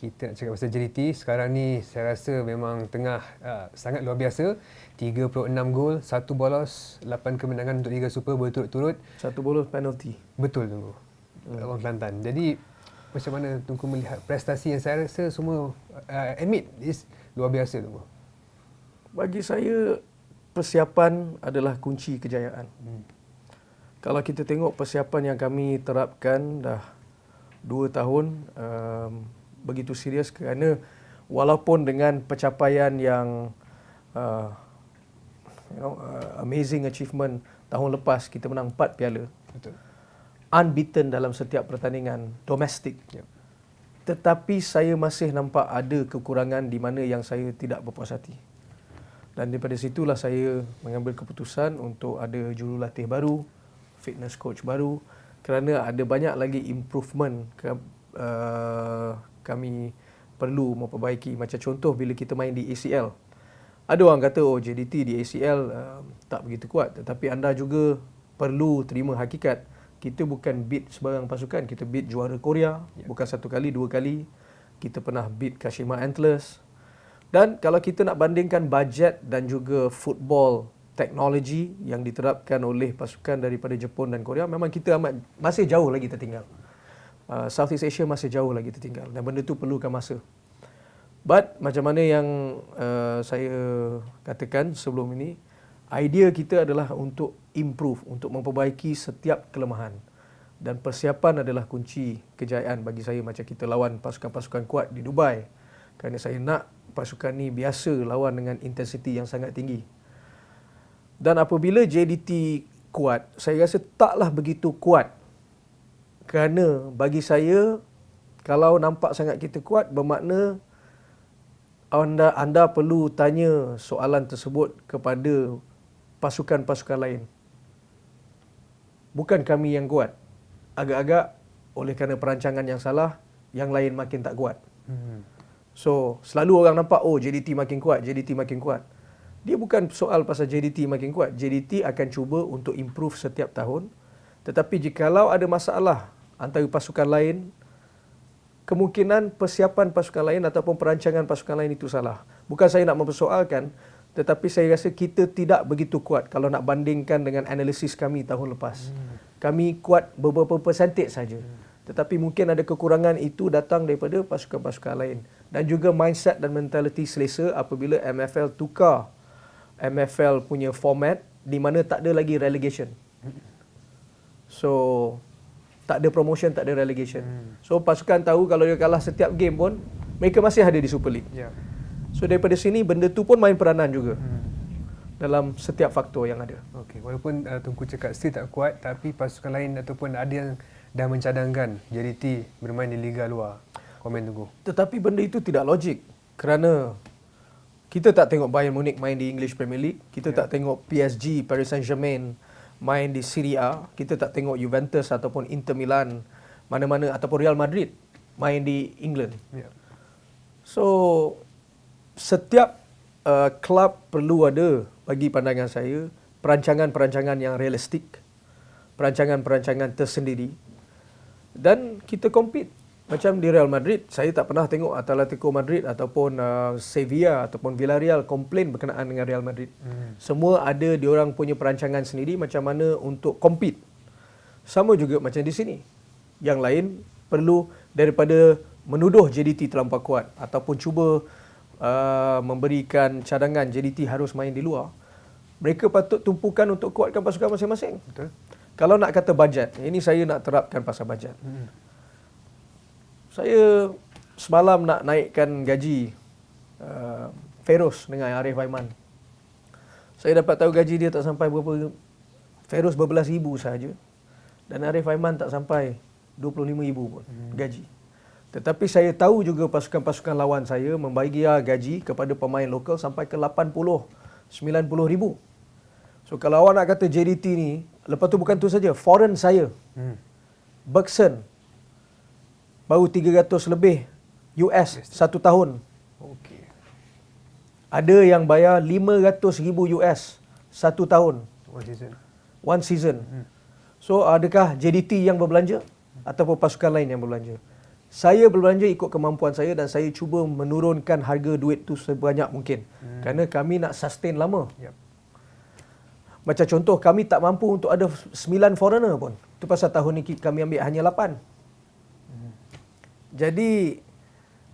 kita nak cakap pasal JDT, sekarang ni saya rasa memang tengah sangat luar biasa. 36 gol, 1 bolos, 8 kemenangan untuk Liga Super berturut-turut. 1 bolos penalti. Betul Tunku. Orang Kelantan. Jadi macam mana Tunku melihat prestasi yang saya rasa semua admit is luar biasa Tunku? Bagi saya, persiapan adalah kunci kejayaan. Kalau kita tengok persiapan yang kami terapkan dah 2 tahun, begitu serius kerana walaupun dengan pencapaian yang amazing achievement tahun lepas, kita menang 4 piala. Betul. Unbeaten dalam setiap pertandingan domestik. Yep. Tetapi saya masih nampak ada kekurangan di mana yang saya tidak berpuas hati. Dan daripada situlah saya mengambil keputusan untuk ada jurulatih baru, fitness coach baru, kerana ada banyak lagi improvement kami perlu memperbaiki. Macam contoh bila kita main di ACL. Ada orang kata JDT di ACL tak begitu kuat, tetapi anda juga perlu terima hakikat. Kita bukan beat sebarang pasukan, kita beat juara Korea, bukan 1 kali, 2 kali. Kita pernah beat Kashima Antlers. Dan kalau kita nak bandingkan bajet dan juga football teknologi yang diterapkan oleh pasukan daripada Jepun dan Korea, memang kita masih jauh lagi tertinggal. Southeast Asia masih jauh lagi tertinggal dan benda tu perlukan masa. But macam mana yang saya katakan sebelum ini, idea kita adalah untuk improve, untuk memperbaiki setiap kelemahan. Dan persiapan adalah kunci kejayaan bagi saya. Macam kita lawan pasukan-pasukan kuat di Dubai, kerana saya nak pasukan ni biasa lawan dengan intensiti yang sangat tinggi. Dan apabila JDT kuat, saya rasa taklah begitu kuat. Kerana bagi saya, kalau nampak sangat kita kuat, bermakna anda perlu tanya soalan tersebut kepada pasukan-pasukan lain. Bukan kami yang kuat. Agak-agak oleh kerana perancangan yang salah, yang lain makin tak kuat. So, selalu orang nampak, JDT makin kuat, JDT makin kuat. Dia bukan soal pasal JDT makin kuat. JDT akan cuba untuk improve setiap tahun. Tetapi jikalau ada masalah antara pasukan lain, kemungkinan persiapan pasukan lain ataupun perancangan pasukan lain itu salah. Bukan saya nak mempersoalkan, tetapi saya rasa kita tidak begitu kuat kalau nak bandingkan dengan analisis kami tahun lepas. Kami kuat beberapa persentage saja. Tetapi mungkin ada kekurangan itu datang daripada pasukan-pasukan lain. Dan juga mindset dan mentality selesa apabila MFL tukar MFL punya format di mana tak ada lagi relegation. So, tak ada promotion, tak ada relegation. So, pasukan tahu kalau dia kalah setiap game pun, mereka masih ada di Super League. So, daripada sini, benda tu pun main peranan juga dalam setiap faktor yang ada. Okey, walaupun Tunku cakap still tak kuat, tapi pasukan lain ataupun ada yang dah mencadangkan JDT bermain di Liga luar. Komen Tunku. Tetapi benda itu tidak logik. Kerana kita tak tengok Bayern Munich main di English Premier League. Kita tak tengok PSG, Paris Saint-Germain main di Serie A. Kita tak tengok Juventus ataupun Inter Milan mana-mana ataupun Real Madrid main di England. So, setiap klub perlu ada, bagi pandangan saya, perancangan-perancangan yang realistik, perancangan-perancangan tersendiri, dan kita compete. Macam di Real Madrid, saya tak pernah tengok Atletico Madrid ataupun Sevilla ataupun Villarreal komplain berkenaan dengan Real Madrid. Semua ada diorang punya perancangan sendiri macam mana untuk compete. Sama juga macam di sini. Yang lain perlu daripada menuduh JDT terlampau kuat ataupun cuba memberikan cadangan JDT harus main di luar. Mereka patut tumpukan untuk kuatkan pasukan masing-masing. Betul. Kalau nak kata bajet, ini saya nak terapkan pasal bajet. Saya semalam nak naikkan gaji Feroz dengan Arif Aiman. Saya dapat tahu gaji dia tak sampai berapa. Feroz berbelas ribu sahaja. Dan Arif Aiman tak sampai 25,000 pun gaji. Tetapi saya tahu juga pasukan-pasukan lawan saya membayar gaji kepada pemain lokal sampai ke 80, 90 ribu. So kalau awak nak kata JDT ni, lepas tu bukan tu saja, foreign saya. Bergson baru 300 lebih US satu tahun. Okey. Ada yang bayar 500,000 US satu tahun. One season. So adakah JDT yang berbelanja ataupun pasukan lain yang berbelanja? Saya berbelanja ikut kemampuan saya dan saya cuba menurunkan harga duit tu sebanyak mungkin. Kerana kami nak sustain lama. Yep. Macam contoh, kami tak mampu untuk ada 9 foreigner pun. Itu pasal tahun ni kami ambil hanya 8. Jadi,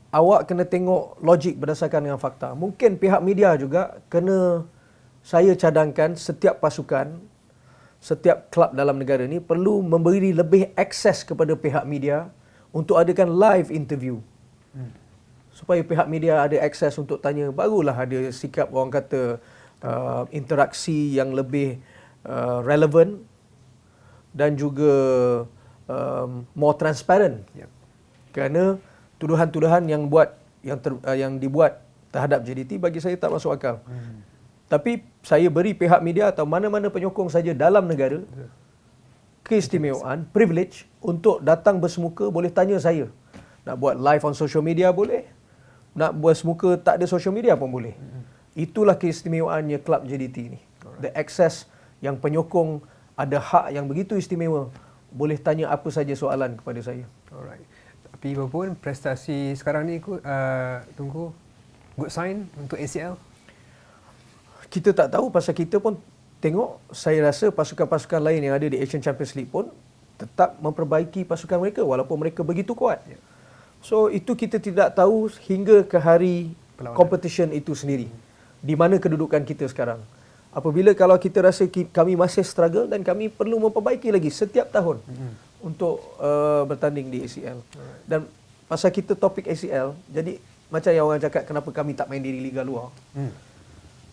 awak kena tengok logik berdasarkan dengan fakta. Mungkin pihak media juga kena saya cadangkan setiap pasukan, setiap klub dalam negara ni perlu memberi lebih akses kepada pihak media untuk adakan live interview. Supaya pihak media ada akses untuk tanya, barulah ada sikap orang kata interaksi yang lebih relevan dan juga more transparent. Yep. Kerana tuduhan-tuduhan yang dibuat terhadap JDT bagi saya tak masuk akal. Tapi saya beri pihak media atau mana-mana penyokong saja dalam negara keistimewaan, privilege untuk datang bersemuka, boleh tanya saya. Nak buat live on social media boleh. Nak buat semuka tak ada social media pun boleh. Itulah keistimewaannya klub JDT ni. The access yang penyokong ada hak yang begitu istimewa. Boleh tanya apa saja soalan kepada saya. Alright. Tapi apapun prestasi sekarang ni Tunku good sign untuk ACL. Kita tak tahu pasal kita pun tengok, saya rasa pasukan-pasukan lain yang ada di Asian Champions League pun tetap memperbaiki pasukan mereka walaupun mereka begitu kuat. Yeah. So itu kita tidak tahu hingga ke hari Perlawanan. competition itu sendiri. Di mana kedudukan kita sekarang. Apabila kalau kita rasa kami masih struggle dan kami perlu memperbaiki lagi setiap tahun untuk bertanding di ACL. Dan pasal kita topik ACL, jadi macam yang orang cakap kenapa kami tak main di liga luar.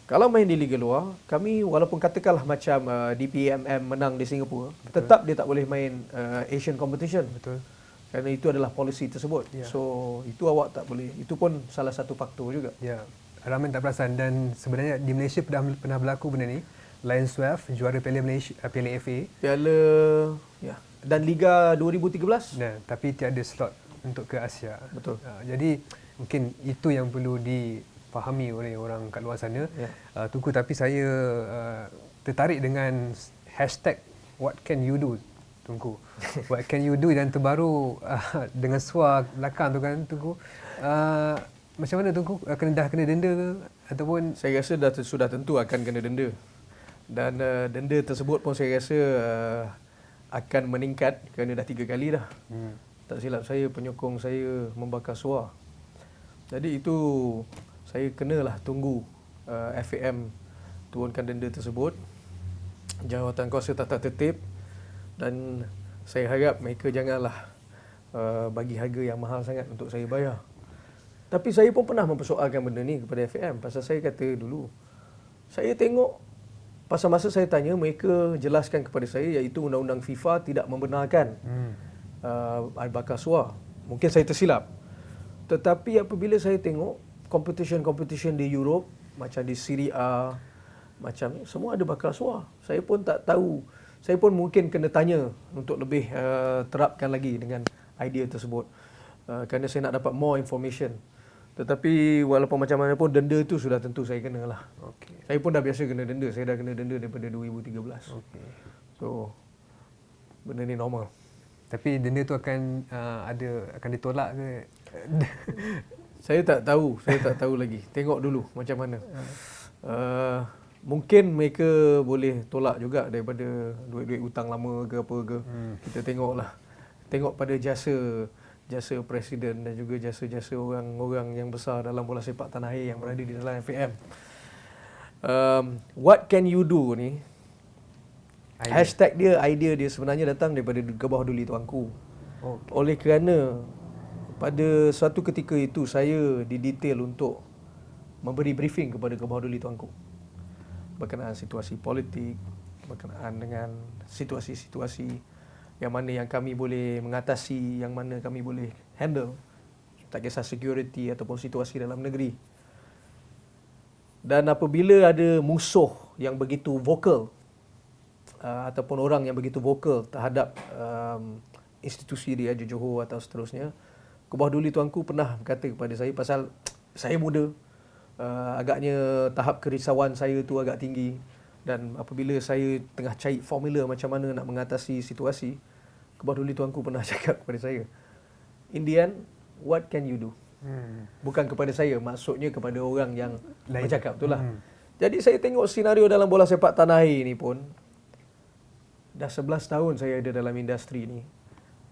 Kalau main di liga luar, kami walaupun katakanlah macam DPMM menang di Singapura, tetap dia tak boleh main Asian competition. Betul. Kerana itu adalah polisi tersebut. Ya. So, itu awak tak boleh. Itu pun salah satu faktor juga. Ya. Ramai tak perasan dan sebenarnya di Malaysia pernah berlaku benda ni. Lions WAF juara Piala Malaysia, Piala FA. Piala ya, dan Liga 2013. Nah, tapi tiada slot untuk ke Asia. Betul. Jadi mungkin itu yang perlu difahami oleh orang kat luar sana. Ya. Tunku, tapi saya tertarik dengan hashtag what can you do, Tunku. What can you do, dan terbaru dengan suar belakang tu kan, Tunku. Macam mana Tunku? Kena denda ke ataupun? Saya rasa sudah tentu akan kena denda. Dan denda tersebut pun saya rasa akan meningkat kerana dah 3 kali dah. Tak silap saya, penyokong saya membakar suar. Jadi itu saya kenalah tunggu FAM turunkan denda tersebut. Jawatan kuasa tata tertib, dan saya harap mereka janganlah bagi harga yang mahal sangat untuk saya bayar. Tapi saya pun pernah mempersoalkan benda ni kepada FAM. Pasal saya kata dulu, saya tengok pasal masa saya tanya, mereka jelaskan kepada saya iaitu undang-undang FIFA tidak membenarkan air bakar suar. Mungkin saya tersilap. Tetapi apabila saya tengok competition di Europe, macam di Serie A, macam semua ada bakar suar. Saya pun tak tahu. Saya pun mungkin kena tanya untuk lebih terapkan lagi dengan idea tersebut. Kerana saya nak dapat more information. Tetapi walaupun macam mana pun, denda itu sudah tentu saya kena lah. Okay. Saya pun dah biasa kena denda. Saya dah kena denda daripada 2013. Okay. So, benda ni normal. Tapi denda tu akan ditolak ke? Saya tak tahu lagi. Tengok dulu macam mana. Mungkin mereka boleh tolak juga daripada duit-duit hutang lama ke apa ke. Kita tengoklah. Tengok pada jasa presiden dan juga jasa-jasa orang-orang yang besar dalam bola sepak tanah air yang berada di dalam FAM. What can you do ni? Hashtag dia, idea dia sebenarnya datang daripada Gebah Duli Tuanku. Okay. Oleh kerana pada suatu ketika itu saya didetail untuk memberi briefing kepada Gebah Duli Tuanku berkenaan situasi politik, berkenaan dengan situasi-situasi yang mana yang kami boleh mengatasi, yang mana kami boleh handle, tak kisah security ataupun situasi dalam negeri. Dan apabila ada musuh yang begitu vokal ataupun orang yang begitu vokal terhadap institusi di Haji Johor atau seterusnya, Gebah Duli Tuanku pernah berkata kepada saya, pasal saya muda, agaknya tahap kerisauan saya tu agak tinggi, dan apabila saya tengah cari formula macam mana nak mengatasi situasi, Gebah Duli Tuanku pernah cakap kepada saya, In the end, what can you do? Bukan kepada saya, maksudnya kepada orang yang Lain. bercakap itulah. Jadi saya tengok senario dalam bola sepak tanah air ni pun, dah 11 tahun saya ada dalam industri ni.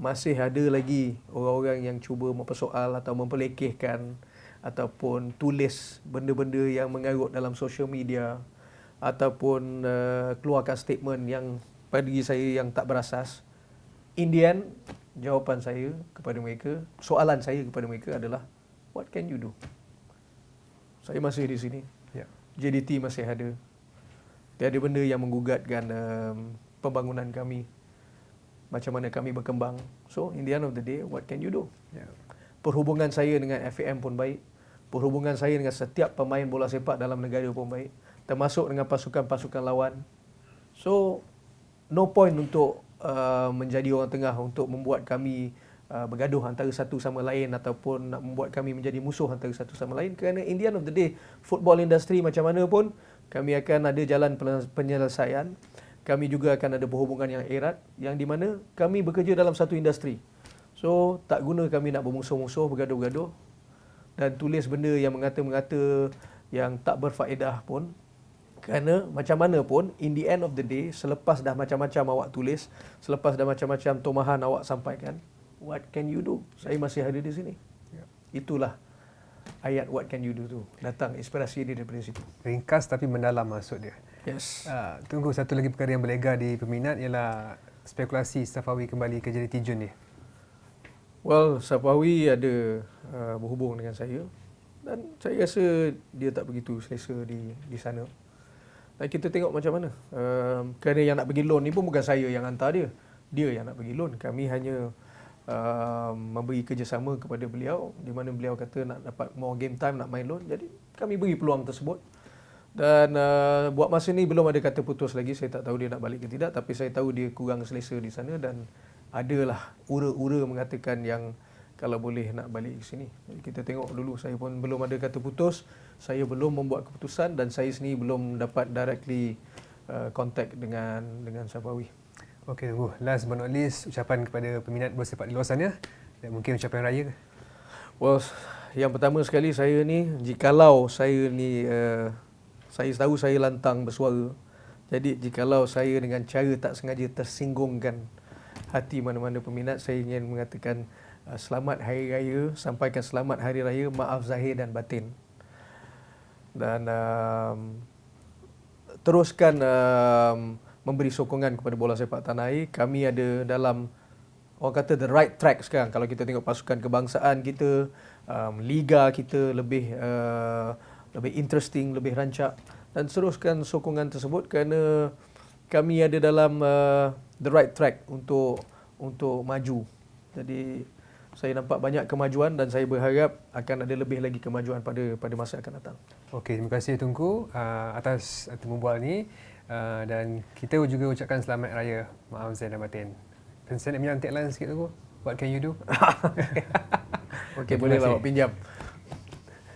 Masih ada lagi orang-orang yang cuba mempersoal atau memperlekehkan ataupun tulis benda-benda yang mengarut dalam social media ataupun keluarkan statement yang bagi saya yang tak berasas. In the end, jawapan saya kepada mereka, soalan saya kepada mereka adalah, what can you do? Saya masih di sini. Ya. JDT masih ada. Tiada benda yang menggugatkan pembangunan kami. Macam mana kami berkembang. So, in the end of the day, what can you do? Ya. Perhubungan saya dengan FAM pun baik. Perhubungan saya dengan setiap pemain bola sepak dalam negara pun baik. Termasuk dengan pasukan-pasukan lawan. So, no point untuk menjadi orang tengah untuk membuat kami bergaduh antara satu sama lain ataupun nak membuat kami menjadi musuh antara satu sama lain, kerana in the end of the day, football industry macam mana pun kami akan ada jalan penyelesaian. Kami juga akan ada berhubungan yang erat yang di mana kami bekerja dalam satu industri. So tak guna kami nak bermusuh-musuh, bergaduh-gaduh dan tulis benda yang mengata-mengata yang tak berfaedah pun. Kerana macam mana pun, in the end of the day, selepas dah macam-macam awak tulis, selepas dah macam-macam tomahan awak sampaikan, what can you do? Saya masih ada di sini. Ya. Itulah ayat what can you do tu. Datang inspirasi dia daripada situ. Ringkas tapi mendalam maksud dia. Yes. Tunggu satu lagi perkara yang berlega di peminat ialah spekulasi Safawi kembali ke JDT Jun ni. Well, Safawi ada berhubung dengan saya dan saya rasa dia tak begitu selesa di sana. Dan kita tengok macam mana. Kerana yang nak pergi loan ni pun bukan saya yang hantar dia. Dia yang nak pergi loan. Kami hanya memberi kerjasama kepada beliau di mana beliau kata nak dapat more game time, nak main loan. Jadi kami beri peluang tersebut. Dan buat masa ni belum ada kata putus lagi. Saya tak tahu dia nak balik ke tidak, tapi saya tahu dia kurang selesa di sana dan adalah ura-ura mengatakan yang kalau boleh nak balik ke sini. Jadi kita tengok dulu. Saya pun belum ada kata putus. Saya belum membuat keputusan dan saya sendiri belum dapat directly contact dengan Safawi. Okey, tunggu. Last but not least, ucapan kepada peminat bola sepak di luar sana dan mungkin ucapan raya ke? Well, yang pertama sekali saya ni, jikalau saya ni, saya tahu saya lantang bersuara. Jadi jikalau saya dengan cara tak sengaja tersinggungkan hati mana-mana peminat, saya ingin mengatakan selamat Hari Raya, sampaikan selamat Hari Raya, maaf zahir dan batin. Dan teruskan memberi sokongan kepada bola sepak tanah air. Kami ada dalam, orang kata, the right track sekarang. Kalau kita tengok pasukan kebangsaan kita, liga kita lebih interesting, lebih rancak. Dan teruskan sokongan tersebut kerana kami ada dalam the right track untuk maju. Jadi saya nampak banyak kemajuan dan saya berharap akan ada lebih lagi kemajuan pada masa akan datang. Okey, terima kasih Tunku atas temu bual ni. Dan kita juga ucapkan selamat raya, maaf zahir dan batin. Saya nak minta tagline sikit tu. What can you do? Okey, boleh lah awak pinjam.